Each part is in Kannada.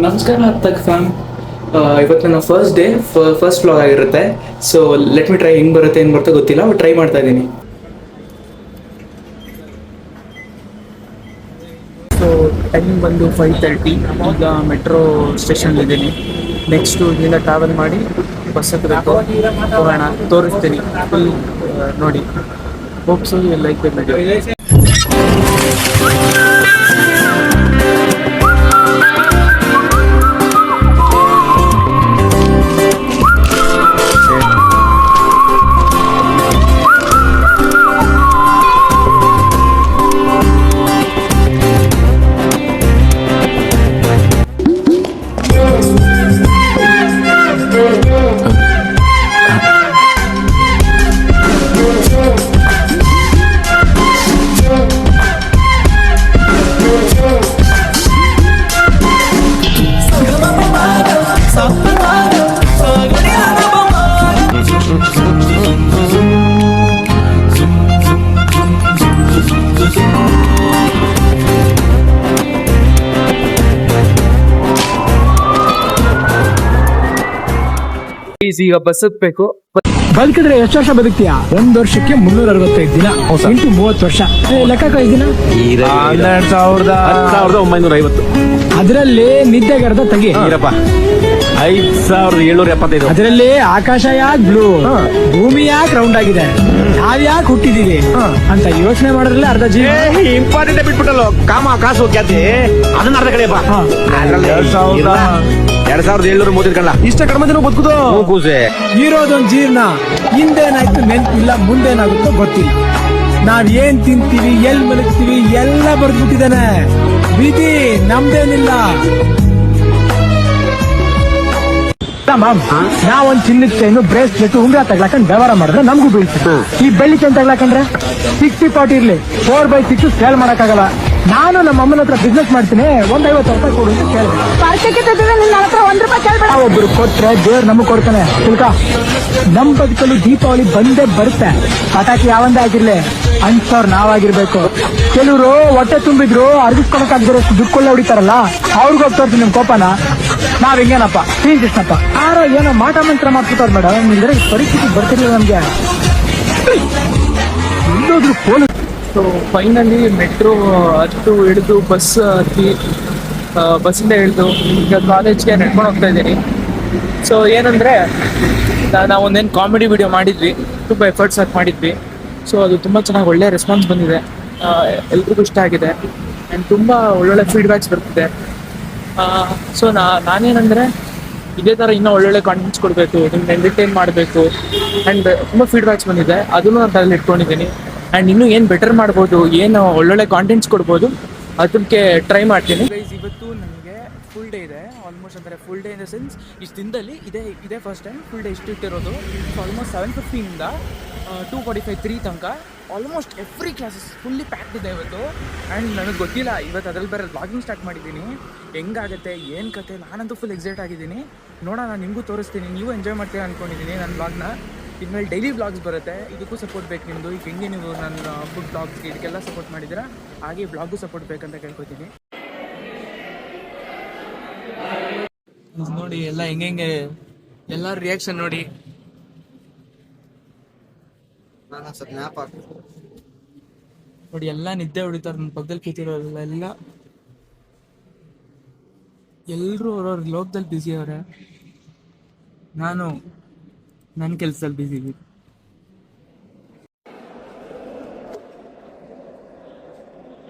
ನಮಸ್ಕಾರ ತಗ್ ಫ್ಯಾಮ್. ಇವತ್ತು ನನ್ನ ಫಸ್ಟ್ ಡೇ, ಫಸ್ಟ್ ವ್ಲಾಗ್ ಆಗಿರುತ್ತೆ. So let me try. ಹೆಂಗೆ ಬರುತ್ತೆ ಏನು ಬರುತ್ತೋ ಗೊತ್ತಿಲ್ಲ, ಬಟ್ ಟ್ರೈ ಮಾಡ್ತಾ ಇದ್ದೀನಿ. ಸೊ ಟೈಮ್ ಬಂದು 5:30. ಈಗ ಮೆಟ್ರೋ ಸ್ಟೇಷನ್ಲಿದ್ದೀನಿ. ನೆಕ್ಸ್ಟು ಇಲ್ಲಿಂದ ಟ್ರಾವೆಲ್ ಮಾಡಿ ಬಸ್ ಹತ್ತಬೇಕು, ಹೋಗೋಣ, ತೋರಿಸ್ತೀನಿ ಫುಲ್ ನೋಡಿ. Hopes you like the video. ಈಗ ಬಸ್ ಹತ್ಬೇಕು. ಬದುಕಿದ್ರೆ ಎಷ್ಟು ವರ್ಷ ಬದುಕ್ತೀಯಾ? 1 ವರ್ಷಕ್ಕೆ 365 ದಿನ ಇಂಟು 30 ವರ್ಷ ಲೆಕ್ಕ ದಿನ 12,950. ಅದರಲ್ಲಿ ನಿದ್ದೆಗರ್ದ ತೆಗಿ 5,775. ಅದರಲ್ಲಿ ಆಕಾಶ ಯಾಕೆ ಬ್ಲೂ, ಭೂಮಿ ಯಾಕೆ ರೌಂಡ್ ಆಗಿದೆ, ನಾವ್ ಯಾಕೆ ಹುಟ್ಟಿದೀವಿ ಅಂತ ಯೋಚನೆ ಮಾಡಿದ್ರಲ್ಲ ಅರ್ಧ ಜೀವ. ಇಂಪಾರ್ಟೆಂಟ್ ಬಿಟ್ಬಿಟ್ಟಲ್ಲ, ಕಾಮ ಕಾಸು ಖ್ಯಾತಿ ಅದನ್ನ ಅರ್ಧ ಕಡೆಯಪ್ಪ. 2,730 ಇಷ್ಟ ಕಡಿಮೆ ದಿನ ಬದುಕುದು ಕೂಸೆ. ಇರೋದೊಂದು ಜೀರ್ಣ, ಹಿಂದೇನಾಯ್ತು ನೆನ್ಪಿಲ್ಲ, ಮುಂದೇನಾಗುತ್ತೋ ಗೊತ್ತಿಲ್ಲ. ನಾವ್ ಏನ್ ತಿಂತೀವಿ, ಎಲ್ ಮಲಗ್ತೀವಿ ಎಲ್ಲ ಬರ್ದ್ಬಿಟ್ಟಿದ್ದಾನೆ. ವಿಧಿ ನಮ್ದೇನಿಲ್ಲ. ನಾವೊಂದ್ ಚಿನ್ನದ ಚೈನು, ಬ್ರೇಸ್ಲೆಟ್, ಉಂಗ್ರ ತಗ್ಲಾಕೊಂಡ್ ವ್ಯವಹಾರ ಮಾಡಿದ್ರೆ ನಮಗೂ ಬೀಳ್ತಾರೆ. ಈ ಬೆಳ್ಳಿ ಚೈನ್ ತಗ್ಲಾಕೊಂಡ್ರೆ 60-40 ಇರ್ಲಿ, 4/6 ಸೇಲ್ ಮಾಡಕ್ಕಾಗಲ್ಲ. ನಾನು ನಮ್ಮ ಅಮ್ಮನ ಹತ್ರ ಬಿಸ್ನೆಸ್ ಮಾಡ್ತೀನಿ, 50 ರೂಪಾಯಿ ಕೊಡು ಅಂತ ಕೇಳಿದೆ. ಒಬ್ರು ಕೊಟ್ರೆ ದೇವ್ರು ನಮಗ್ ಕೊಡ್ತಾನೆ ತಿಳ್ಕ. ನಮ್ ಬದುಕಲು ದೀಪಾವಳಿ ಬಂದೇ ಬರುತ್ತೆ. ಪಟಾಕಿ ಯಾವಂದೇ ಆಗಿರ್ಲಿ, ಅಂಥವ್ರು ನಾವಾಗಿರ್ಬೇಕು. ಕೆಲವರು ಹೊಟ್ಟೆ ತುಂಬಿದ್ರು ಅರ್ಗಿಸ್ಕೊಳಕಾಗ್ದಿರೋ ದುಡ್ಕೊಳ್ಳೆ ಹೊಡಿತಾರಲ್ಲ, ಅವ್ರಿಗೆ ಹೋಗ್ತೋರ್ತೀನಿ ನಿಮ್ ಕೋಪನ. ನಾವ್ ಹಿಂಗೇನಪ್ಪ ಶ್ರೀಕೃಷ್ಣಪ್ಪ ಯಾರೋ ಏನೋ ಮಾಟ ಮಂತ್ರ ಮಾಡ್ತಿರ್ತಾರೆ ಮೇಡಮ್. ಇದ್ರೆ ಈ ಪರಿಸ್ಥಿತಿ ಬರ್ತಿರ್ಲಿಲ್ಲ ನಮ್ಗೆ. ಎಲ್ಲೋದ್ರು ಪೊಲೀಸ್. ಸೊ ಫೈನಲಿ ಮೆಟ್ರೋ ಹತ್ತು ಹಿಡಿದು ಬಸ್ ಹತ್ತಿ, ಬಸ್ಸಿಂದ ಹಿಡಿದು ಈಗ ಕಾಲೇಜ್ಗೆ ನಡ್ಕೊಂಡು ಹೋಗ್ತಾ ಇದ್ದೀನಿ. ಸೊ ಏನಂದರೆ, ನಾವು ಒಂದೇನು ಕಾಮಿಡಿ ವಿಡಿಯೋ ಮಾಡಿದ್ವಿ, ತುಂಬ ಎಫರ್ಟ್ಸ್ ಹಾಕಿ ಮಾಡಿದ್ವಿ. ಸೊ ಅದು ತುಂಬ ಚೆನ್ನಾಗಿ ಒಳ್ಳೆ ರೆಸ್ಪಾನ್ಸ್ ಬಂದಿದೆ, ಎಲ್ರಿಗೂ ಇಷ್ಟ ಆಗಿದೆ ಆ್ಯಂಡ್ ತುಂಬ ಒಳ್ಳೊಳ್ಳೆ ಫೀಡ್ಬ್ಯಾಕ್ಸ್ ಬರ್ತಿದೆ. ಸೊ ನಾನೇನಂದರೆ ಇದೇ ಥರ ಇನ್ನೂ ಒಳ್ಳೊಳ್ಳೆ ಕಾಂಟೆಂಟ್ಸ್ ಕೊಡಬೇಕು, ನಿಮ್ಗೆ ಎಂಟರ್ಟೈನ್ ಮಾಡಬೇಕು ಆ್ಯಂಡ್ ತುಂಬ ಫೀಡ್ಬ್ಯಾಕ್ಸ್ ಬಂದಿದೆ, ಅದನ್ನು ನಾನು ತಲೆಯಲ್ಲಿ ಇಟ್ಕೊಂಡಿದ್ದೀನಿ. ಆ್ಯಂಡ್ ಇನ್ನೂ ಏನು ಬೆಟರ್ ಮಾಡ್ಬೋದು, ಏನು ಒಳ್ಳೊಳ್ಳೆ ಕಾಂಟೆಂಟ್ಸ್ ಕೊಡ್ಬೋದು ಅದಕ್ಕೆ ಟ್ರೈ ಮಾಡ್ತೀನಿ. ಇವತ್ತು ನನಗೆ ಫುಲ್ ಡೇ ಇದೆ ಆಲ್ಮೋಸ್ಟ್, ಅಂದರೆ full day in the sense ಇಷ್ಟು ದಿನದಲ್ಲಿ ಇದೇ ಫಸ್ಟ್ ಟೈಮ್ ಫುಲ್ ಡೇ ಇಷ್ಟು ಇಟ್ಟಿರೋದು. ಸೊ ಆಲ್ಮೋಸ್ಟ್ 7:15 2:45 3 ತನಕ almost every classes fully packed ಇದೆ ಇವತ್ತು. ಆ್ಯಂಡ್ ನನಗೆ ಗೊತ್ತಿಲ್ಲ, ಇವತ್ತು ಅದ್ರಲ್ಲಿ ಬೇರೆ ವ್ಲಾಗಿಂಗ್ ಸ್ಟಾರ್ಟ್ ಮಾಡಿದ್ದೀನಿ. ಹೆಂಗಾಗುತ್ತೆ ಏನು ಕತೆ, ನಾನಂತೂ ಫುಲ್ ಎಕ್ಸೈಟ್ ಆಗಿದ್ದೀನಿ. ನೋಡೋಣ, ನಿಮಗೂ ತೋರಿಸ್ತೀನಿ, ನೀವು ಎಂಜಾಯ್ ಮಾಡ್ತೀರಾ ಅಂದ್ಕೊಂಡಿದ್ದೀನಿ ನನ್ನ ವ್ಲಾಗ್ನ. ಇನ್ಮೇಲೆ ಡೈಲಿ ವ್ಲಾಗ್ಸ್ ಬರುತ್ತೆ, ಇದಕ್ಕೂ ಸಪೋರ್ಟ್ ಬೇಕು ನಿಮ್ಮದು. ಈಗ ಹೆಂಗೆ ನೀವು ನನ್ನ ಫುಡ್ ವ್ಲಾಗ್ಸ್ಗೆ ಇದಕ್ಕೆಲ್ಲ ಸಪೋರ್ಟ್ ಮಾಡಿದ್ದೀರಾ, ಹಾಗೆ ವ್ಲಾಗೂ ಸಪೋರ್ಟ್ ಬೇಕಂತ ಕೇಳ್ಕೊತೀನಿ. ನೋಡಿ ಎಲ್ಲ ಹೆಂಗೆ ಎಲ್ಲ ರಿಯಾಕ್ಷನ್ ನೋಡಿ. ನೋಡಿ ಎಲ್ಲ ನಿದ್ದೆ ಹೊಡಿತಾರೆ ನನ್ನ ಪಕ್ಕದಲ್ಲಿ ಕೂತಿರೋಲ್ಲ. ಎಲ್ಲರೂ ಅವ್ರವ್ರ ಲೋಕದಲ್ಲಿ ಬ್ಯುಸಿ ಅವರೇ, ನಾನು ನನ್ನ ಕೆಲಸದಲ್ಲಿ ಬ್ಯುಸಿ ಇದ್ದೀನಿ.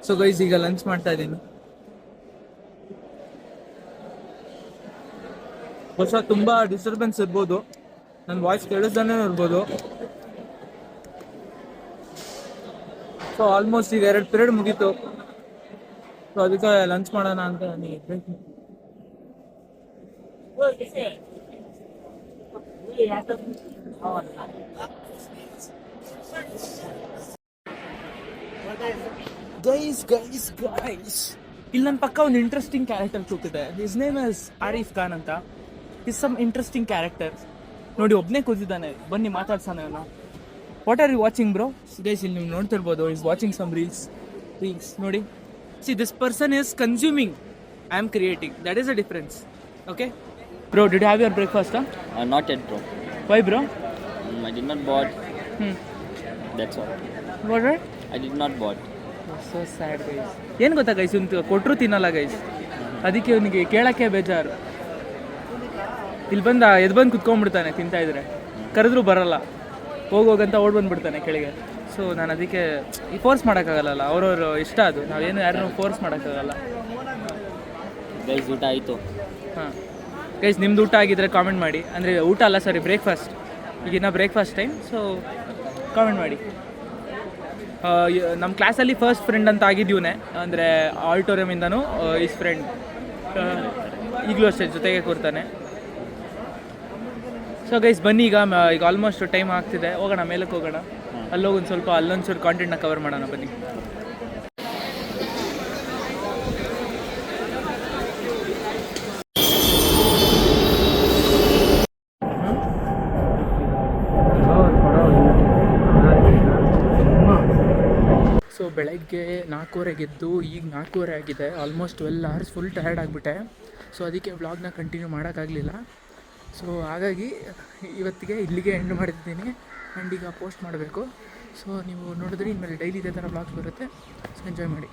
ಸೊ ಗೈಸ್, ಈಗ ಲಂಚ್ ಮಾಡ್ತಾ ಇದ್ದೀನಿ. ಹೊಸ ತುಂಬ ಡಿಸ್ಟರ್ಬೆನ್ಸ್ ಇರ್ಬೋದು, ನನ್ನ ವಾಯ್ಸ್ ಕೇಳಿಸ್ದಾನೆ ಇರ್ಬೋದು. ಸೊ ಆಲ್ಮೋಸ್ಟ್ ಈಗ 2 ಪೀರಿಯಡ್ ಮುಗೀತು. ಸೊ ಅದಕ್ಕೆ ಲಂಚ್ ಮಾಡೋಣ ಅಂತ ಗೈಸ್ ಇಲ್ಲಿ ನನ್ನ ಪಕ್ಕ ಒಂದು ಇಂಟ್ರೆಸ್ಟಿಂಗ್ ಕ್ಯಾರೆಕ್ಟರ್ ಕೂತಿದೆ. His name is Arif Khan ಅಂತ. Is some interesting character. ನೋಡಿ ಒಬ್ಬನೇ ಕೂತಿದ್ದಾನೆ, ಬನ್ನಿ ಮಾತಾಡ್ಸೋಣ ಅವನು. What are you watching bro? Guys ಇಲ್ಲಿ ನೀವು ನೋಡ್ತಿರ್ಬೋದು, ಈಸ್ ವಾಚಿಂಗ್ ಸಮ್ ರೀಲ್ಸ್ ನೋಡಿ. See this person is consuming I am creating. That is the difference. Okay? Bro, did you have your breakfast? Huh? Not yet, bro. Why, bro? I did not bought. Hmm. That's all. What, right? I did not bought. So sad guys. ಏನು ಗೊತ್ತಾ ಗೈಸ್, ಇವ್ನು ಕೊಟ್ಟರು ತಿನ್ನಲ್ಲ ಗೈಸ್, ಅದಕ್ಕೆ ಇವನಿಗೆ ಕೇಳೋಕ್ಕೆ ಬೇಜಾರು. ಇಲ್ಲಿ ಎದ್ದು ಬಂದು ಕುತ್ಕೊಂಡ್ಬಿಡ್ತಾನೆ ತಿಂತಾ ಇದ್ರೆ, ಕರೆದ್ರೂ ಬರಲ್ಲ, ಹೋಗೋಗಂತ ಓಡ್ ಬಂದುಬಿಡ್ತಾನೆ ಕೆಳಗೆ. ಸೊ ನಾನು ಅದಕ್ಕೆ ಈ ಫೋರ್ಸ್ ಮಾಡೋಕ್ಕಾಗಲ್ಲ, ಅವ್ರವ್ರು ಇಷ್ಟ, ಅದು ನಾವೇನು ಯಾರನ್ನೂ ಫೋರ್ಸ್ ಮಾಡೋಕ್ಕಾಗಲ್ಲ. ಗೈಸ್ ಊಟ ಆಯಿತು. ಹಾಂ ಗೈಸ್, ನಿಮ್ದು ಊಟ ಆಗಿದ್ರೆ ಕಾಮೆಂಟ್ ಮಾಡಿ. ಅಂದರೆ ಊಟ ಅಲ್ಲ, ಸಾರಿ, ಬ್ರೇಕ್ಫಾಸ್ಟ್. ಈಗಿನ್ನ ಬ್ರೇಕ್ಫಾಸ್ಟ್ ಟೈಮ್, ಸೊ ಕಾಮೆಂಟ್ ಮಾಡಿ. ನಮ್ಮ ಕ್ಲಾಸಲ್ಲಿ ಫಸ್ಟ್ ಫ್ರೆಂಡ್ ಅಂತ ಆಗಿದ್ದೀವನೇ, ಅಂದರೆ ಆಡಿಟೋರಿಯಮಿಂದನೂ ಈಸ್ ಫ್ರೆಂಡ್ ಈಗಲೂ ಅಷ್ಟೇ ಜೊತೆಗೆ ಕೂರ್ತಾನೆ. ಸೊ ಗೈಸ್ ಬನ್ನಿ, ಈಗ ಆಲ್ಮೋಸ್ಟ್ ಟೈಮ್ ಆಗ್ತಿದೆ, ಹೋಗೋಣ ಮೇಲಕ್ಕೆ ಹೋಗೋಣ. ಅಲ್ಲೋಗಿ ಒಂದು ಸ್ವಲ್ಪ ಅಲ್ಲೊಂಚೂರು ಕಾಂಟೆಂಟ್ನ ಕವರ್ ಮಾಡೋಣ ಬನ್ನಿ. ಸೊ ಬೆಳಗ್ಗೆ 4:15 ಎದ್ದು ಈಗ 4:15 ಆಗಿದೆ, ಆಲ್ಮೋಸ್ಟ್ 12 hours ಫುಲ್ ಟಯರ್ಡ್ ಆಗಿಬಿಟ್ಟೆ. ಸೊ ಅದಕ್ಕೆ ವ್ಲಾಗ್ನ ಕಂಟಿನ್ಯೂ ಮಾಡೋಕ್ಕಾಗಲಿಲ್ಲ. ಸೊ ಹಾಗಾಗಿ ಇವತ್ತಿಗೆ ಇಲ್ಲಿಗೆ ಎಂಡ್ ಮಾಡಿದ್ದೀನಿ. ಆ್ಯಂಡ್ ಈಗ ಪೋಸ್ಟ್ ಮಾಡಬೇಕು. ಸೊ ನೀವು ನೋಡಿದ್ರೆ ಇನ್ಮೇಲೆ ಡೈಲಿ ಇದೇ ಥರ ವ್ಲಾಗ್ಸ್ ಬರುತ್ತೆ. ಸೊ ಎಂಜಾಯ್ ಮಾಡಿ.